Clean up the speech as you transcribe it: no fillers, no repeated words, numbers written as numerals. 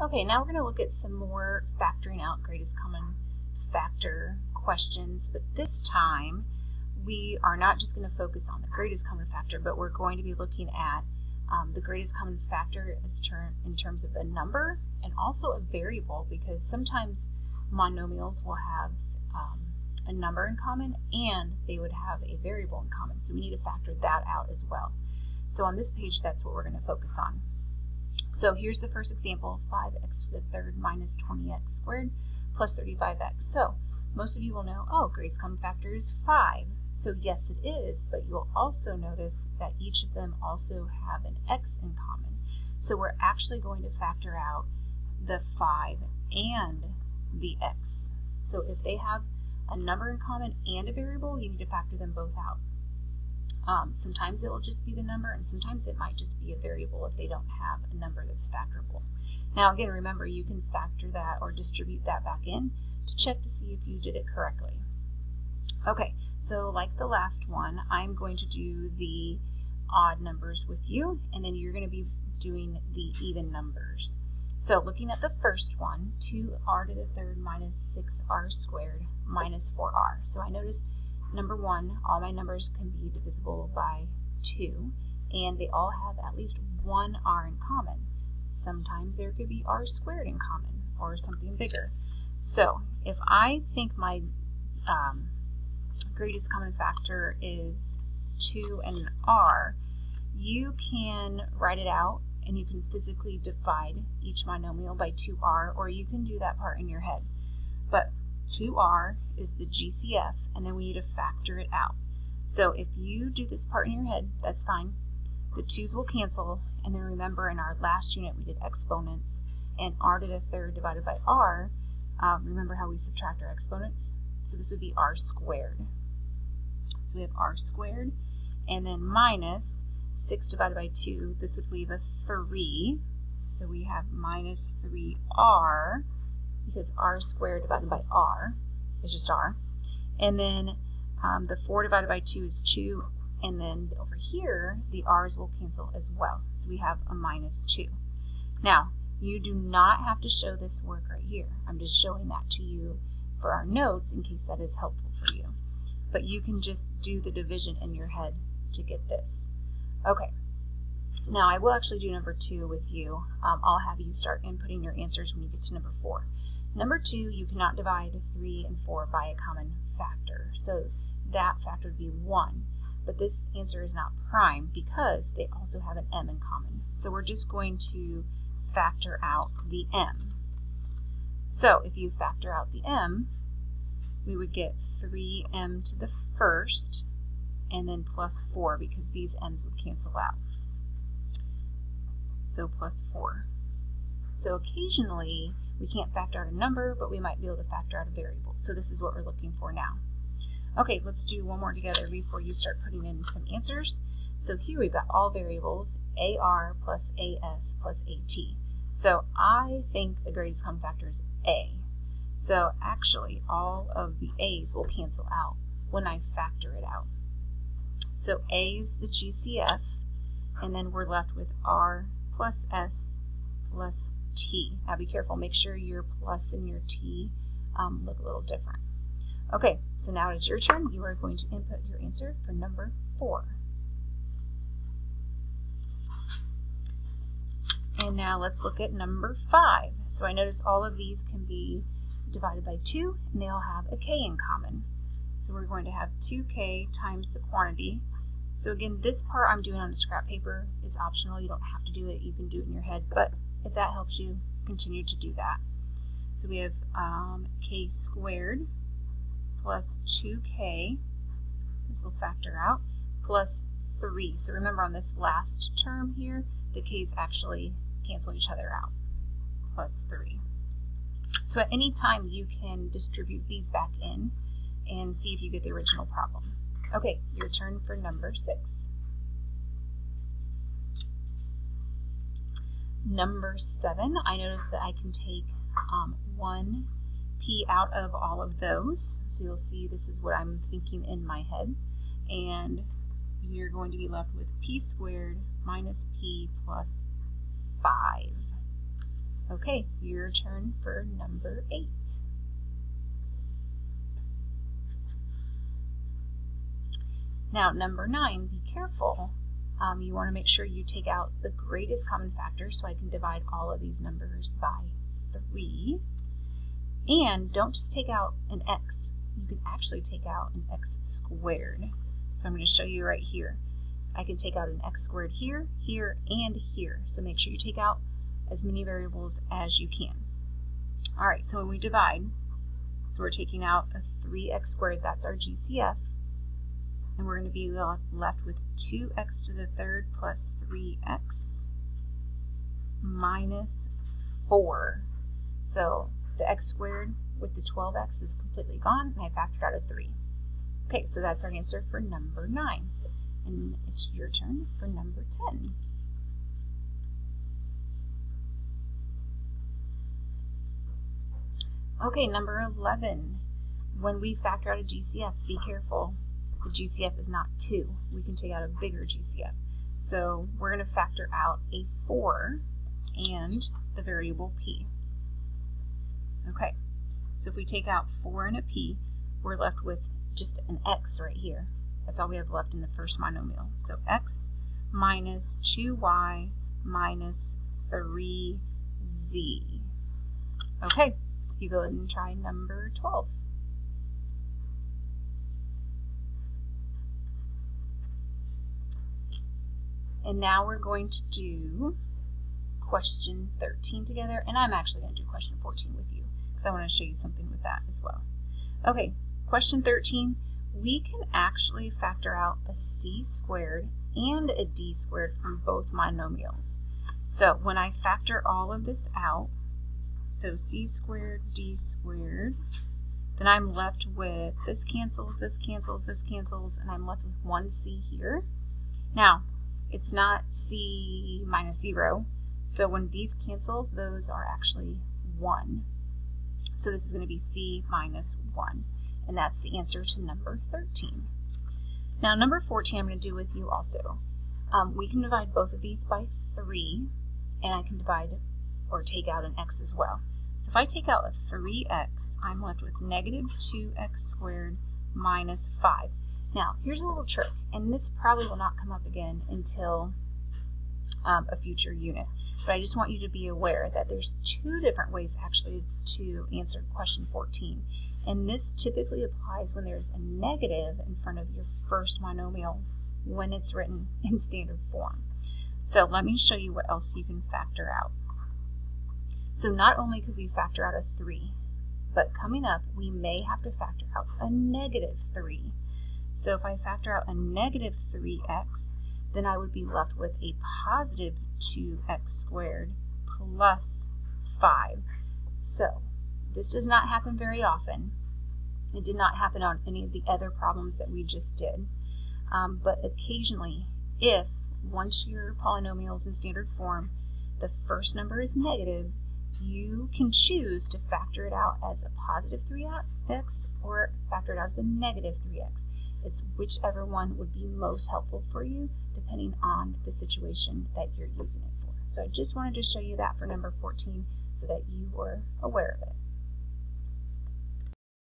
Okay, now we're going to look at some more factoring out greatest common factor questions, but this time we are not just going to focus on the greatest common factor, but we're going to be looking at the greatest common factor in terms of a number and also a variable, because sometimes monomials will have a number in common and they would have a variable in common, so we need to factor that out as well. So on this page, that's what we're going to focus on. So here's the first example, 5x to the third minus 20x squared plus 35x. So most of you will know, oh, greatest common factor is 5. So yes, it is, but you'll also notice that each of them also have an x in common. So we're actually going to factor out the 5 and the x. So if they have a number in common and a variable, you need to factor them both out. Sometimes it will just be the number, and sometimes it might just be a variable if they don't have a number that's factorable. Now again, remember, you can factor that or distribute that back in to check to see if you did it correctly. Okay, so like the last one, I'm going to do the odd numbers with you, and then you're going to be doing the even numbers. So looking at the first one, 2r to the third minus 6r squared minus 4r. So I notice number one, all my numbers can be divisible by 2, and they all have at least one r in common. Sometimes there could be r squared in common, or something bigger. So if I think my greatest common factor is 2 and an r, you can write it out and you can physically divide each monomial by 2r, or you can do that part in your head. But 2r is the GCF, and then we need to factor it out. So if you do this part in your head, that's fine. The 2's will cancel, and then remember in our last unit we did exponents, and r to the third divided by r, remember how we subtract our exponents? So this would be r squared. So we have r squared, and then minus 6 divided by 2, this would leave a 3, so we have minus 3r, because r squared divided by r is just r. And then the 4 divided by 2 is 2, and then over here the r's will cancel as well. So we have a minus 2. Now, you do not have to show this work right here. I'm just showing that to you for our notes in case that is helpful for you. But you can just do the division in your head to get this. Okay. Now I will actually do number 2 with you. I'll have you start inputting your answers when you get to number 4. Number 2, you cannot divide 3 and 4 by a common factor. So that factor would be 1. But this answer is not prime because they also have an m in common. So we're just going to factor out the m. So if you factor out the m, we would get 3m to the first, and then plus 4, because these m's would cancel out. So plus 4. So occasionally we can't factor out a number, but we might be able to factor out a variable. So this is what we're looking for now. Okay, let's do one more together before you start putting in some answers. So here we've got all variables, AR plus AS plus AT. So I think the greatest common factor is A. So actually all of the A's will cancel out when I factor it out. So A is the GCF, and then we're left with R plus S plus T. Now be careful, make sure your plus and your T look a little different. Okay, so now it's your turn. You are going to input your answer for number 4. And now let's look at number 5. So I notice all of these can be divided by 2, and they all have a k in common. So we're going to have 2k times the quantity. So again, this part I'm doing on the scrap paper is optional. You don't have to do it. You can do it in your head, but if that helps you, continue to do that. So we have k squared plus 2k, this will factor out, plus 3. So remember on this last term here, the k's actually cancel each other out, plus 3. So at any time you can distribute these back in and see if you get the original problem. Okay, your turn for number 6. Number 7, I notice that I can take 1 p out of all of those. So you'll see this is what I'm thinking in my head. And you're going to be left with p squared minus p plus 5. Okay, your turn for number 8. Now, number 9, be careful. You want to make sure you take out the greatest common factor, so I can divide all of these numbers by 3. And don't just take out an x. You can actually take out an x squared. So I'm going to show you right here. I can take out an x squared here, here, and here. So make sure you take out as many variables as you can. All right, so when we divide, so we're taking out a 3x squared, that's our GCF, and we're going to be left with 2x to the third plus 3x minus 4. So the x squared with the 12x is completely gone, and I factored out a 3. Okay, so that's our answer for number 9. And it's your turn for number 10. Okay, number 11. When we factor out a GCF, be careful. The GCF is not 2. We can take out a bigger GCF. So we're going to factor out a 4 and the variable p. Okay, so if we take out 4 and a p, we're left with just an x right here. That's all we have left in the first monomial. So x minus 2y minus 3z. Okay, you go ahead and try number 12. And now we're going to do question 13 together, and I'm actually going to do question 14 with you because I want to show you something with that as well. Okay, question 13, we can actually factor out a c squared and a d squared from both monomials. So when I factor all of this out, so c squared, d squared, then I'm left with this cancels, this cancels, this cancels, and I'm left with 1c here. Now, it's not c minus 0, so when these cancel, those are actually 1. So this is going to be c minus 1, and that's the answer to number 13. Now number 14 I'm going to do with you also. We can divide both of these by 3, and I can divide or take out an x as well. So if I take out a 3x, I'm left with negative 2x squared minus 5. Now, here's a little trick, and this probably will not come up again until a future unit. But I just want you to be aware that there's 2 different ways actually to answer question 14. And this typically applies when there's a negative in front of your first monomial when it's written in standard form. So let me show you what else you can factor out. So not only could we factor out a 3, but coming up we may have to factor out a negative 3. So if I factor out a negative 3x, then I would be left with a positive 2x squared plus 5. So this does not happen very often. It did not happen on any of the other problems that we just did. But occasionally, if once your polynomial is in standard form, the first number is negative, you can choose to factor it out as a positive 3x or factor it out as a negative 3x. It's whichever one would be most helpful for you depending on the situation that you're using it for. So I just wanted to show you that for number 14 so that you were aware of it.